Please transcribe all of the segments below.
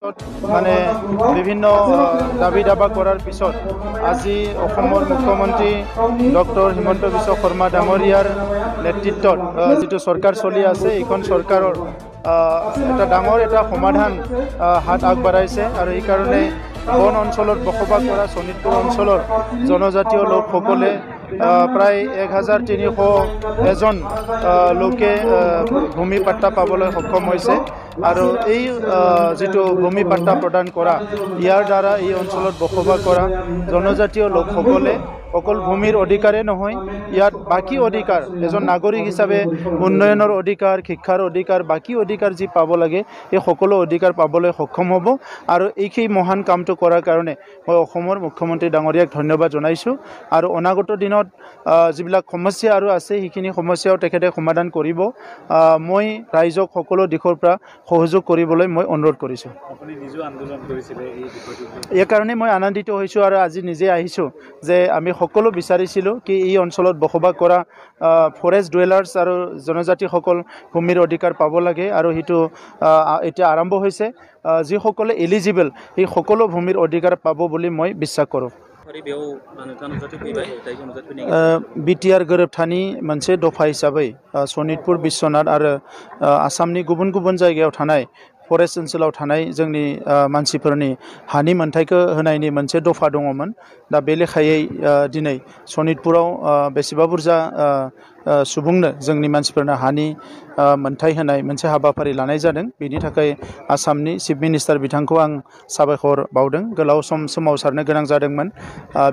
মানে বিভিন্ন দাবী দাবা কৰাৰ পিছত আজি অসমৰ মুখ্যমন্ত্ৰী ডক্টৰ হিমন্ত বিশ্ব শৰ্মা ডাঙৰীয়াৰ নেতৃত্বত যিটো চৰকাৰ চলি আছে এইখন চৰকাৰৰ এটা ডাঙৰ এটা সমাধান হাত আগবঢ়াইছে আৰু এই কাৰণে বন অঞ্চলত বসবাস কৰা শোণিতপুৰ অঞ্চলৰ জনজাতীয় লোকসকলে প্ৰায় 1301জন লোকে ভূমি পাট্টা পাবলৈ সক্ষম হৈছে আৰু এই যেটো ভূমি পাট্টা প্ৰদান কৰা ইয়াৰ দ্বাৰা এই অঞ্চলত বসবাস কৰা জনজাতীয় লোকসকলে অকল ভূমিৰ অধিকাৰে নহয় ইয়াত বাকি অধিকাৰ এজন নাগৰিক হিচাপে উন্নয়নৰ অধিকাৰ শিক্ষাৰ অধিকাৰ বাকি অধিকাৰ যি পাব লাগে এই সকলো অধিকাৰ পাবলৈ সক্ষম হ'ব আৰু এই মহান কামটো কৰাৰ কাৰণে মই অসমৰ মুখ্যমন্ত্ৰী ডাঙৰীয়াক ধন্যবাদ জনাইছো আৰু অনাগত দিনত যিবিলাক সমস্যা আৰু আছে সেইখিনি সমস্যাও তেখেতে সমাধান কৰিব মই ৰাইজক সকলো দিশৰ পৰা সহযোগ কৰিবলৈ মই অনুৰোধ কৰিছো আপুনি নিজে আন্দোলন কৰিছিলে এই বিষয়টো এই কাৰণে মই আনন্দিত হৈছো আৰু আজি নিজে আহিছো যে আমি সকলো বিচাৰিছিলো কি এই অঞ্চলত বসবাস কৰা ফৰেষ্ট ডুৱেলাৰ্ছ আৰু জনজাতিসকল ভূমিৰ অধিকাৰ পাব লাগে আৰু হিটো এটা আৰম্ভ হৈছে যি সকলে এলিজিবল এই সকলো ভূমিৰ অধিকাৰ পাব বুলি মই বিশ্বাস কৰো बिटिआर गोरोबथानि मोनसे दफा हिसाबै शोणितपुर विश्वनाथ आरो आसामनि गुबुन गुबुन जायगायाव थानाय फरेस्ट ओनसोलाव थानाय जोंनि मानसिफोरनि हानि मोनथायखौ होनायनि मोनसे दफा दङमोन दा बे लेखायै दिनै शोणितपुराव बेसेबा बुरजा सुबुंनो जोंनि मानसिफोरनो हानि मोनथाय होनाय मोनसे हाबाफारि लानाय जादों बेनि थाखाय आसामनि चीफ मिनिस्टार बिथांखौ आं साबायखर बावदों गोलाव सम सोमावसारनो गोनां जादोंमोन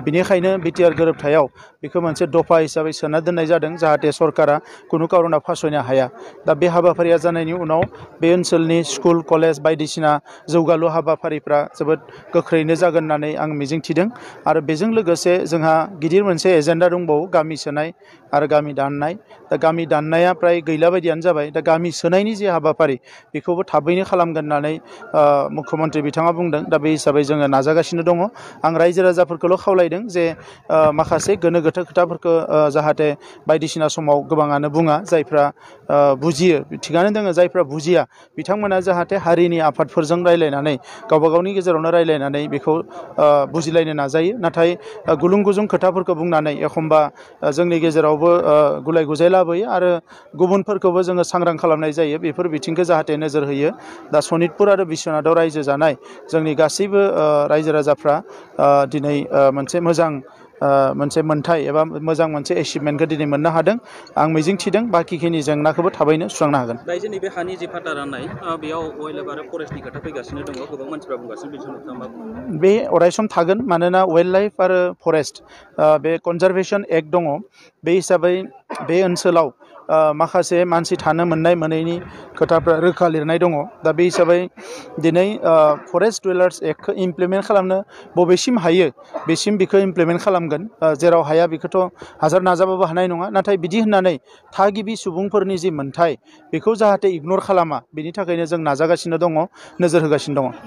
बिनिखायनो बिटिआर गोरोबथायाव बेखौ मोनसे दफा हिसाबै सोना दोननाय जादों जाहाथे सरकारा कुनु कारणाव फासयनो हाया दा बे हाबाफारिया जानायनि उनाव बे ओनसोलनि स्कुल कलेज बायदिसिना जौगालु हाबाफारिफ्रा जोबोद गोख्रैनो जागोन होननानै आं मिजिंथिदों आरो बेजों लोगोसे जोंहा गिदिर मोनसे एजेन्डा दंबावो गामि सोनाय आरो गामि दाननाय दा गामि दाननाया प्राय गैला बायदियानो जाबाय दा गामि सोनायनि जे हाबाफारि बेखौबो थाबैनो खालामगोन होननानै मुख्यमंत्री बिथाङा बुंदों दा बे हिसाबै जोङो नाजागासिनो दङ आं रायजो राजाफोरखौल' खावलायदों जे माखासे गोनो गोथो खोथाफोरखौ जाहाथे बायदिसिना समाव गोबाङानो बुङा जायफ्रा बुजियो थिगानो दङ जायफ्रा बुजिया बिथांमोना जाहाथे हारिनि आफादफोरजों रायलायनानै गावबा गावनि गेजेरावनो रायलायनानै बेखौ बुजिलायनो नाजायो नाथाय गुलुं गुजुं खोथाफोरखौ बुंनानै एखमबा जोंनि गेजेरावबो गुलाय गुजाय लाबोयो आरो गुबुनफोरखौबो जोङो सांग्रां खालामनाय जायो बेफोर बिथिंखौ जाहाथे नोजोर होयो दा शोणितपुर आरो बिश्वनाथाव रायजो जानाय जोंनि गासैबो रायजो राजाफ्रा दिनै मोनसे मोजां मोनसे मोनथाय एबा मोजां मोनसे एचिभमेन्टखौ दिनै मोननो हादों आं मिजिंथिदों बाकिखिनि जेंनाखौबो थाबैनो सुस्रांनो हागोन दायो जोंनि बे हानि जे फाटा राननाय बेयाव वाइल्ड लाइफ आरो फरेस्टनि खोथा फैगासिनो दङ गोबां मानसिफ्रा बुंगासिनो बे अरायसम थागोन मानोना वाइल्ड लाइफ आरो फरेस्ट बे कनजारभेशन एक्ट दङ बे हिसाबै बे ओनसोलाव माखासे मानसि थानो मोननाय मोनैनि खोथाफ्रा रोखा लिरनाय दङ दा बे हिसाबै दिनै फरेस्ट डुवेलार्स एक्टखौ इमप्लिमेन्ट खालामनो बबेसिम हायो बेसिम बेखौ इमप्लिमेन्ट खालामगोन जेराव हाया बेखौथ' हाजार नाजाबाबो हानाय नङा नाथाय बिदि होननानै थागिबि सुबुंफोरनि जि मोनथाय बेखौ जाहाथे इगनर खालामा बेनि थाखायनो जों नाजागासिनो दङ नोजोर होगासिनो दङ